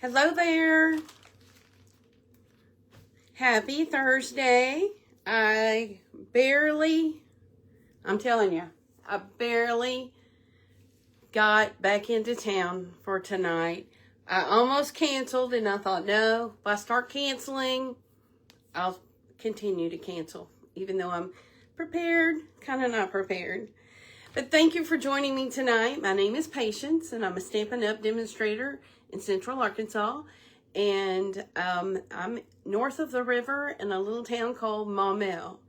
Hello there. Happy Thursday. I'm telling you, I barely got back into town for tonight. I almost canceled and I thought, no, if I start canceling, I'll continue to cancel, even though I'm prepared, kind of not prepared. But thank you for joining me tonight. My name is Patience, and I'm a Stampin' Up! Demonstrator in Central Arkansas. And I'm north of the river in a little town called Maumelle.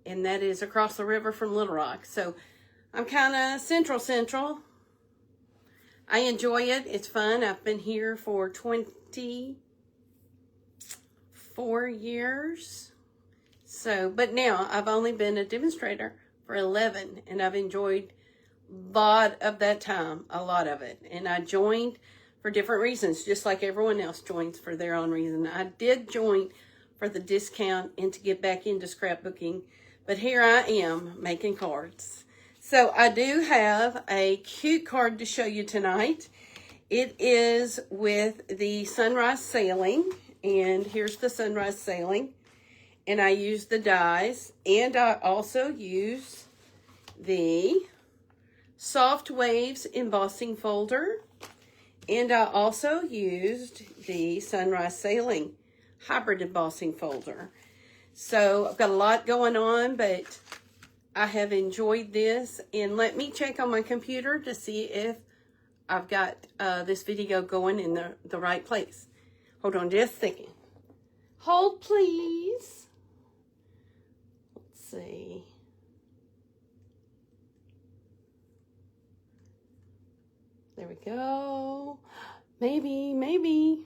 And that is across the river from Little Rock. So I'm kind of central. I enjoy it. It's fun. I've been here for 24 years. But now I've only been a demonstrator for 11, and I've enjoyed a lot of that time, a lot of it. And I joined for different reasons, just like everyone else joins for their own reason. I did join for the discount and to get back into scrapbooking, but here I am making cards. So I do have a cute card to show you tonight. It is with the sunrise sailing, and here's the sunrise sailing. And I use the dies, and I also use the Soft Waves embossing folder, and I also used the Sunrise Sailing hybrid embossing folder. So I've got a lot going on, but I have enjoyed this. And let me check on my computer to see if I've got this video going in the right place. Hold on just a second. Hold, please. See. There we go. Maybe.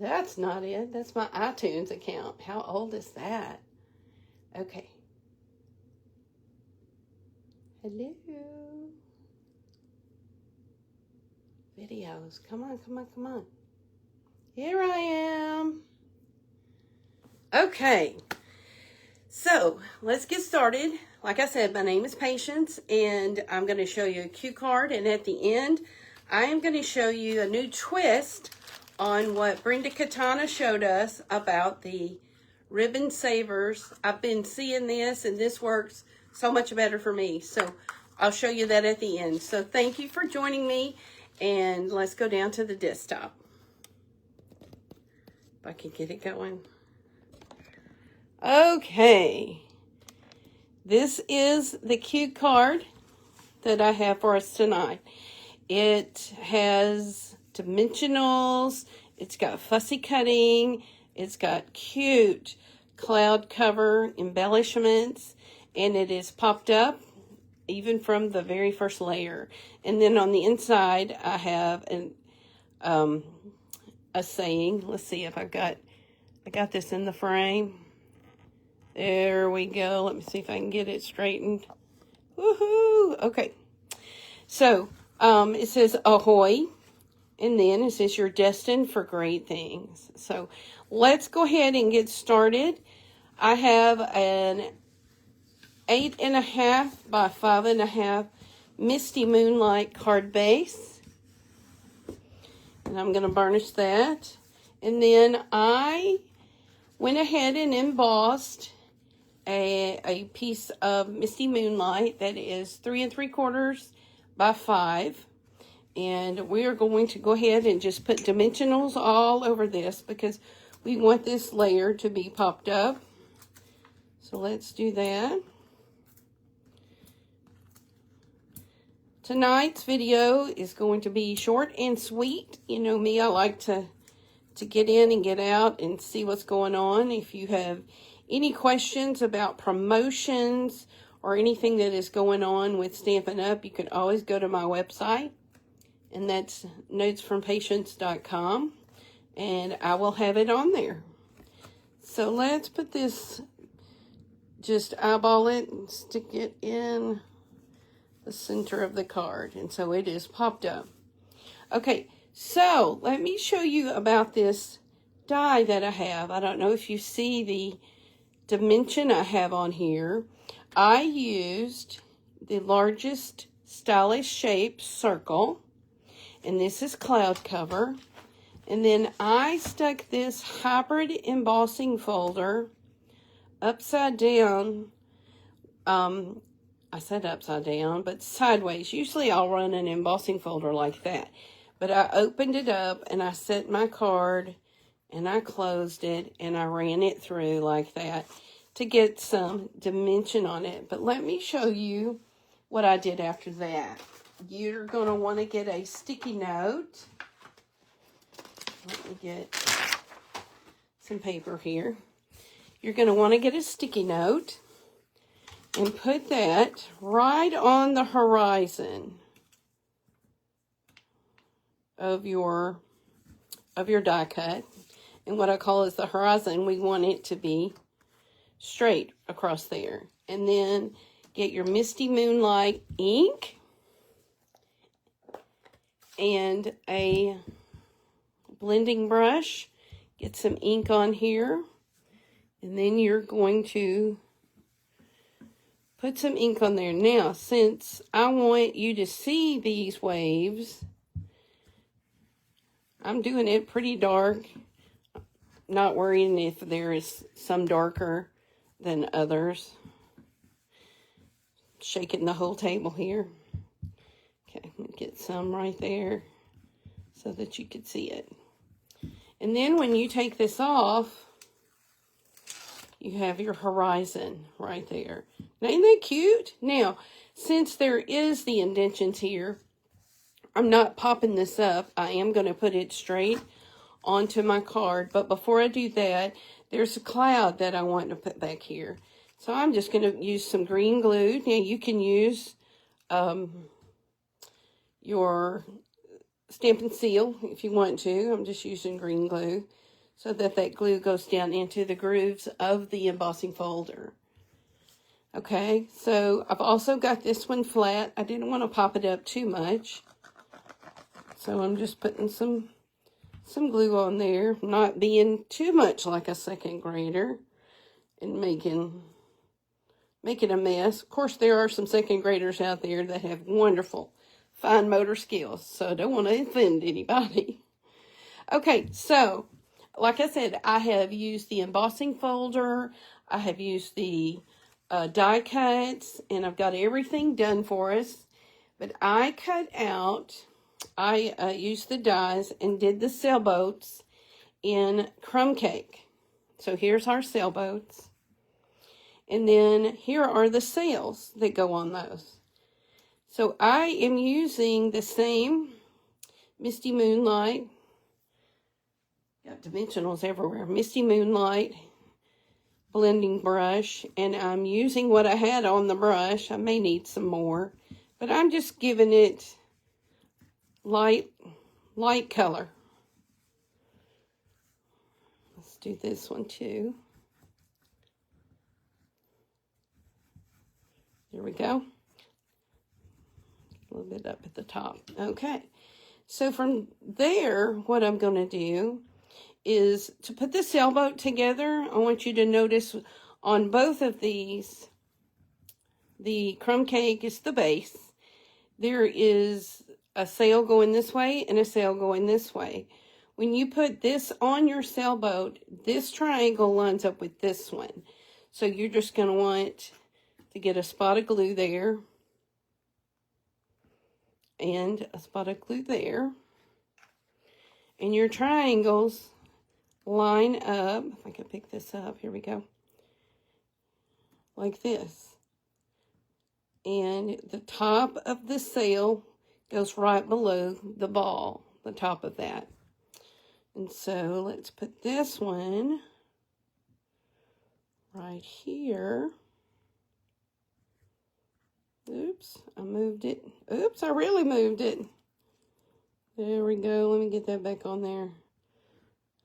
That's not it. That's my iTunes account. How old is that? Okay. Hello. Videos. Come on. Here I am. Okay, so let's get started. Like I said, my name is Patience, and I'm going to show you a cue card. And at the end, I am going to show you a new twist on what Brenda Katana showed us about the ribbon savers. I've been seeing this, and this works so much better for me. So I'll show you that at the end. So thank you for joining me, and let's go down to the desktop. If I can get it going. Okay, this is the cue card that I have for us tonight. It has dimensionals, it's got fussy cutting, it's got cute cloud cover embellishments, and it is popped up even from the very first layer. And then on the inside, I have a saying. Let's see if I got this in the frame. There we go. Let me see if I can get it straightened. Woohoo! Okay. So, it says ahoy. And then it says you're destined for great things. So, let's go ahead and get started. I have an 8.5 by 5.5 Misty Moonlight card base. And I'm going to burnish that. And then I went ahead and embossed a piece of Misty Moonlight that is 3 3/4 by 5, and we are going to go ahead and just put dimensionals all over this because we want this layer to be popped up. So let's do that. Tonight's video is going to be short and sweet. You know me, I like to get in and get out and see what's going on. If you have any questions about promotions or anything that is going on with Stampin' Up, you can always go to my website, and that's notesfrompatience.com, and I will have it on there. So let's put this, just eyeball it and stick it in the center of the card, and so it is popped up. Okay, so let me show you about this die that I have. I don't know if you see the dimension I have on here. I used the largest stylish shape circle. And this is cloud cover. And then I stuck this hybrid embossing folder upside down. I said upside down, but sideways. Usually I'll run an embossing folder like that. But I opened it up and I set my card and I closed it and I ran it through like that to get some dimension on it. But let me show you what I did after that. You're going to want to get a sticky note. Let me get some paper here. You're going to want to get a sticky note and put that right on the horizon of your die cut. And what I call is the horizon. We want it to be straight across there. And then get your Misty Moonlight ink and a blending brush. Get some ink on here. And then you're going to put some ink on there. Now, since I want you to see these waves, I'm doing it pretty dark. Not worrying if there is some darker than others. Shaking the whole table here. Okay, get some right there so that you can see it. And then when you take this off, you have your horizon right there. Now, isn't that cute? Now, since there is the indentions here, I'm not popping this up. I am going to put it straight onto my card. But before I do that, there's a cloud that I want to put back here. So I'm just going to use some green glue. Now, you can use your Stampin' Seal if you want to. I'm just using green glue so that that glue goes down into the grooves of the embossing folder. Okay, so I've also got this one flat. I didn't want to pop it up too much. So I'm just putting some glue on there, not being too much like a second grader and making a mess. Of course, there are some second graders out there that have wonderful fine motor skills, so I don't want to offend anybody. Okay, so like I said, I have used the embossing folder, I have used the die cuts, and I've got everything done for us. But I used the dies and did the sailboats in crumb cake. So here's our sailboats. And then here are the sails that go on those. So I am using the same Misty Moonlight. Got dimensionals everywhere. Misty Moonlight blending brush. And I'm using what I had on the brush. I may need some more. But I'm just giving it light color. Let's do this one too. There we go. A little bit up at the top. Okay. So from there, what I'm going to do is to put the sailboat together. I want you to notice on both of these, the crumb cake is the base. There is a sail going this way and a sail going this way. When you put this on your sailboat, this triangle lines up with this one. So you're just going to want to get a spot of glue there and a spot of glue there. And your triangles line up. If I can pick this up, here we go. Like this. And the top of the sail goes right below the ball, the top of that. And so let's put this one right here. Oops, I moved it. Oops, I really moved it. There we go. Let me get that back on there.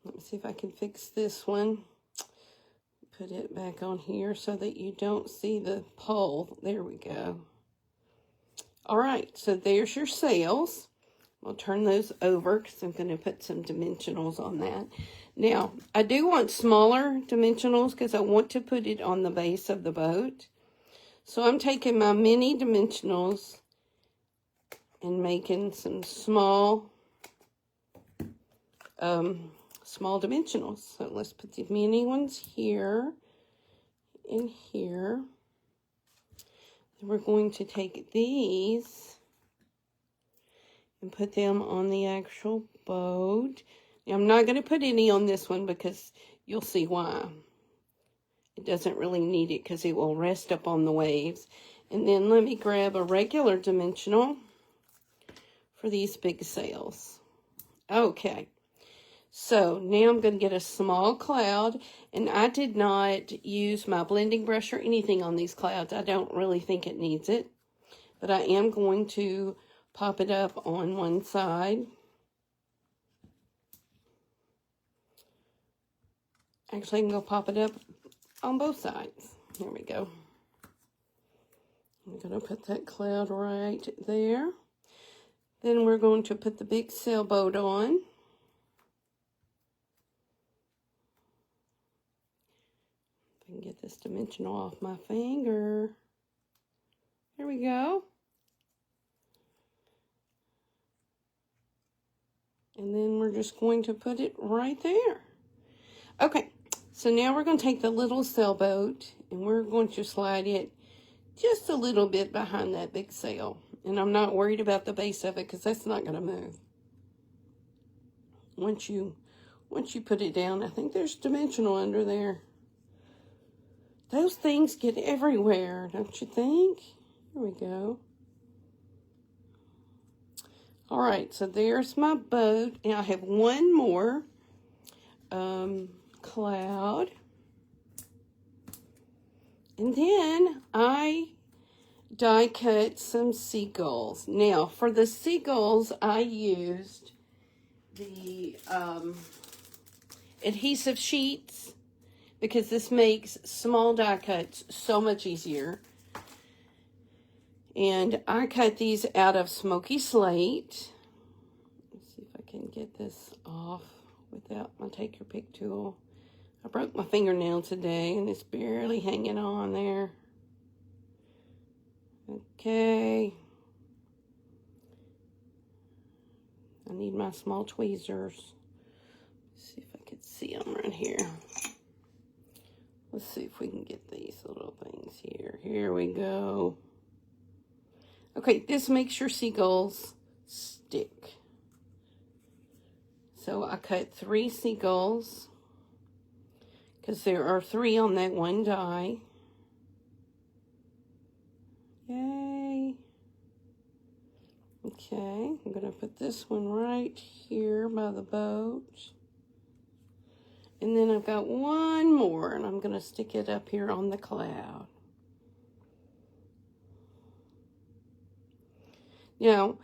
Let me see if I can fix this one. Put it back on here so that you don't see the pole. There we go. All right, so there's your sails. I'll turn those over because I'm going to put some dimensionals on that. Now, I do want smaller dimensionals because I want to put it on the base of the boat. So I'm taking my mini dimensionals and making some small dimensionals. So let's put the mini ones here and here. Then we're going to take these and put them on the actual boat. Now, I'm not going to put any on this one because you'll see why. It doesn't really need it because it will rest up on the waves. And then let me grab a regular dimensional for these big sails. Okay. So now I'm going to get a small cloud, and I did not use my blending brush or anything on these clouds. I don't really think it needs it, but I am going to pop it up on one side. Actually, I'm going to pop it up on both sides. Here we go. I'm going to put that cloud right there. Then we're going to put the big sailboat on. I can get this dimensional off my finger. There we go. And then we're just going to put it right there. Okay, so now we're going to take the little sailboat and we're going to slide it just a little bit behind that big sail. And I'm not worried about the base of it because that's not going to move. Once you put it down, I think there's dimensional under there. Those things get everywhere, don't you think? Here we go. All right, so there's my boat. And I have one more cloud. And then I die cut some seagulls. Now, for the seagulls, I used the adhesive sheets, because this makes small die cuts so much easier. And I cut these out of smoky slate. Let's see if I can get this off without my take your pick tool. I broke my fingernail today and it's barely hanging on there. Okay. I need my small tweezers. Let's see if I can see them right here. Let's see if we can get these little things here. Here we go. Okay, this makes your seagulls stick. So I cut 3 seagulls because there are 3 on that one die. Yay. Okay, I'm going to put this one right here by the boat. And then I've got one more, and I'm going to stick it up here on the cloud. Now,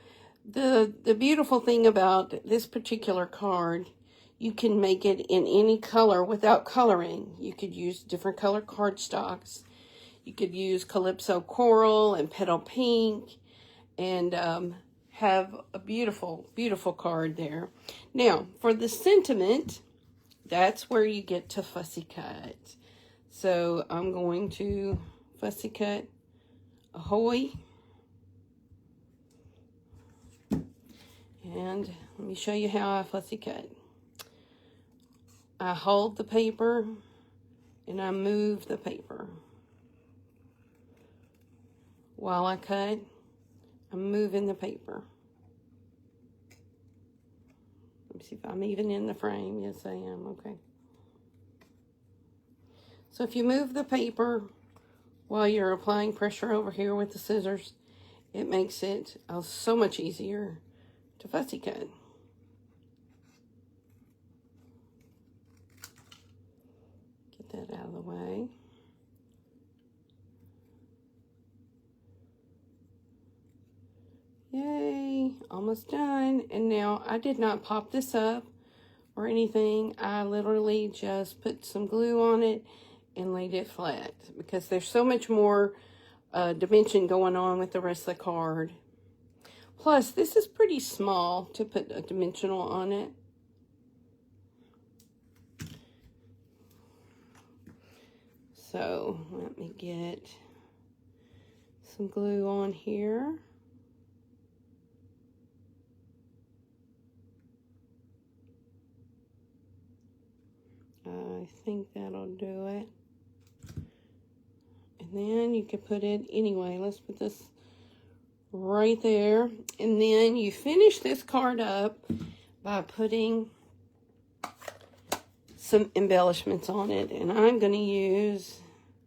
the beautiful thing about this particular card, you can make it in any color without coloring. You could use different color cardstocks. You could use Calypso Coral and Petal Pink and have a beautiful, beautiful card there. Now, for the sentiment, that's where you get to fussy cut. So I'm going to fussy cut Ahoy. And let me show you how I fussy cut. I hold the paper and I move the paper. While I cut, I'm moving the paper. Let me see if I'm even in the frame. Yes, I am. Okay. So if you move the paper while you're applying pressure over here with the scissors, it makes it so much easier to fussy cut. Get that out of the way. Yay, almost done. And now I did not pop this up or anything. I literally just put some glue on it and laid it flat because there's so much more dimension going on with the rest of the card. Plus, this is pretty small to put a dimensional on it. So, let me get. some glue on here. I think that'll do it. And then you can put it, anyway, let's put this right there. And then you finish this card up by putting some embellishments on it. And I'm going to use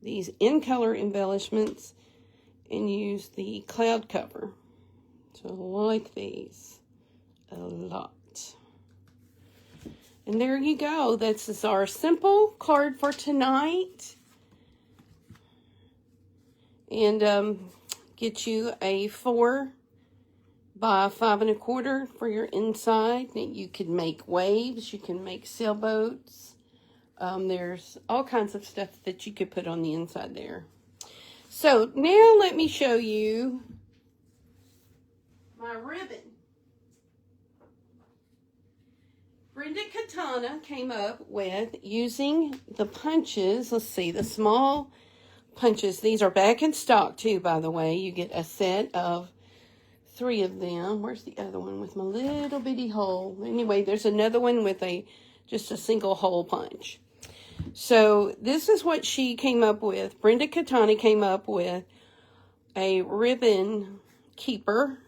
these in color embellishments and use the cloud cover. So I like these a lot. And there you go. This is our simple card for tonight. And get you a 4 by 5 1/4 for your inside. You can make waves. You can make sailboats. There's all kinds of stuff that you could put on the inside there. So now let me show you my ribbon. Brenda Katana came up with using the punches. Let's see, the small punches. These are back in stock too, by the way. You get a set of 3 of them. Where's the other one with my little bitty hole? Anyway, there's another one with just a single hole punch. So this is what she came up with. Brenda Katana came up with a ribbon keeper,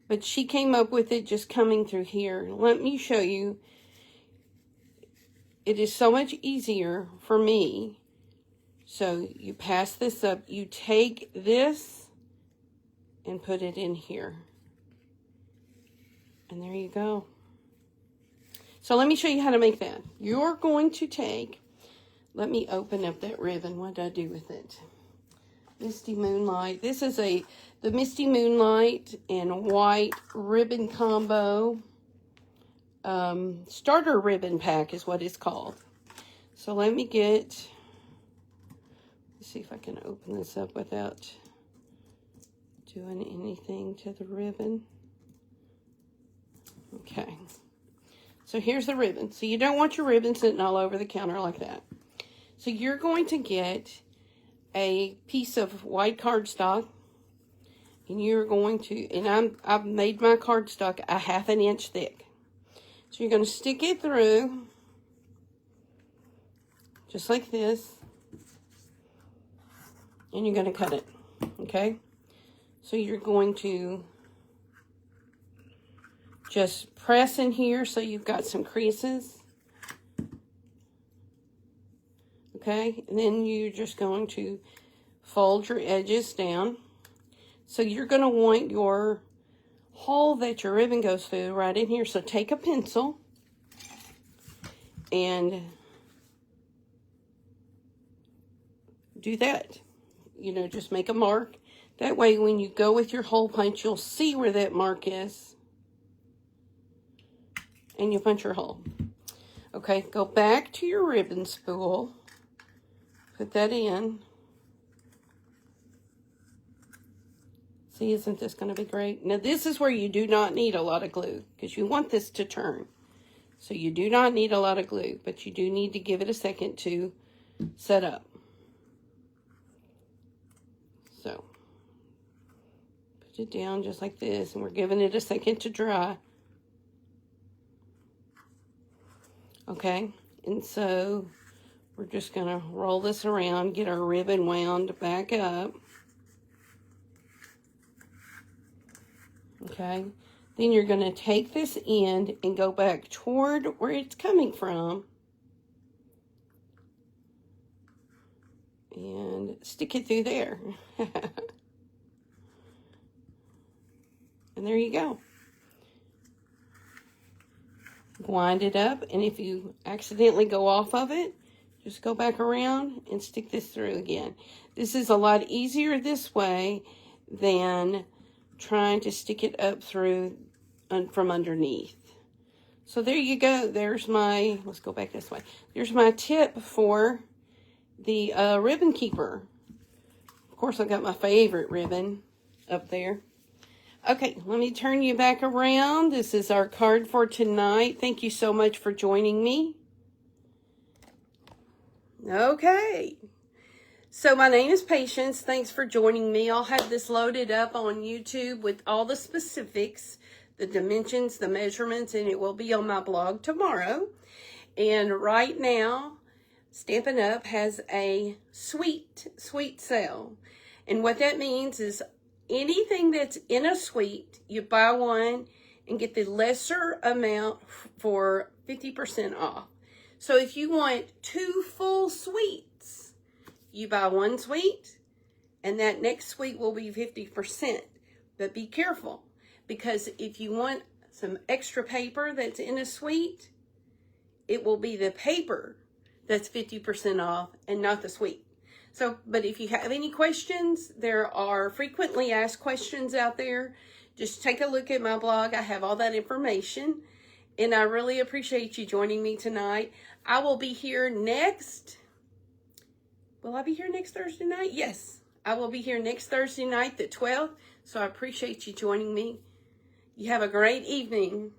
but she came up with it just coming through here. Let me show you. It is so much easier for me. So you pass this up. You take this and put it in here. And there you go. So let me show you how to make that. You're going to take, let me open up that ribbon. What did I do with it? Misty Moonlight. This is the Misty Moonlight and white ribbon combo. Starter ribbon pack is what it's called. So let me let's see if I can open this up without doing anything to the ribbon. Okay. So here's the ribbon. So you don't want your ribbon sitting all over the counter like that. So you're going to get a piece of white cardstock, and you're going to, and I've made my cardstock a 1/2 inch thick. So you're going to stick it through just like this, and you're going to cut it, okay? So you're going to just press in here so you've got some creases, okay? And then you're just going to fold your edges down. So you're going to want your hole that your ribbon goes through right in here. So take a pencil and do that. You know, just make a mark. That way when you go with your hole punch, you'll see where that mark is. And you punch your hole. Okay, go back to your ribbon spool. Put that in. See, isn't this going to be great? Now, this is where you do not need a lot of glue, because you want this to turn. So you do not need a lot of glue, but you do need to give it a second to set up. So, put it down just like this, and we're giving it a second to dry. Okay, and so we're just going to roll this around, get our ribbon wound back up. Okay, then you're going to take this end and go back toward where it's coming from and stick it through there. And there you go. Wind it up, and if you accidentally go off of it, just go back around and stick this through again. This is a lot easier this way than trying to stick it up through from underneath. So there you go. There's my, let's go back this way. There's my tip for the ribbon keeper. Of course, I got my favorite ribbon up there. Okay, let me turn you back around. This is our card for tonight. Thank you so much for joining me. Okay. So my name is Patience. Thanks for joining me. I'll have this loaded up on YouTube with all the specifics, the dimensions, the measurements, and it will be on my blog tomorrow. And right now, Stampin' Up! Has a sweet sale. And what that means is anything that's in a suite, you buy one and get the lesser amount for 50% off. So if you want 2 full suites, you buy 1 suite and that next suite will be 50%. But be careful, because if you want some extra paper that's in a suite, it will be the paper that's 50% off and not the suite. So, but if you have any questions, there are frequently asked questions out there. Just take a look at my blog. I have all that information. And I really appreciate you joining me tonight. I will be here next. Will I be here next Thursday night? Yes, I will be here next Thursday night, the 12th. So I appreciate you joining me. You have a great evening.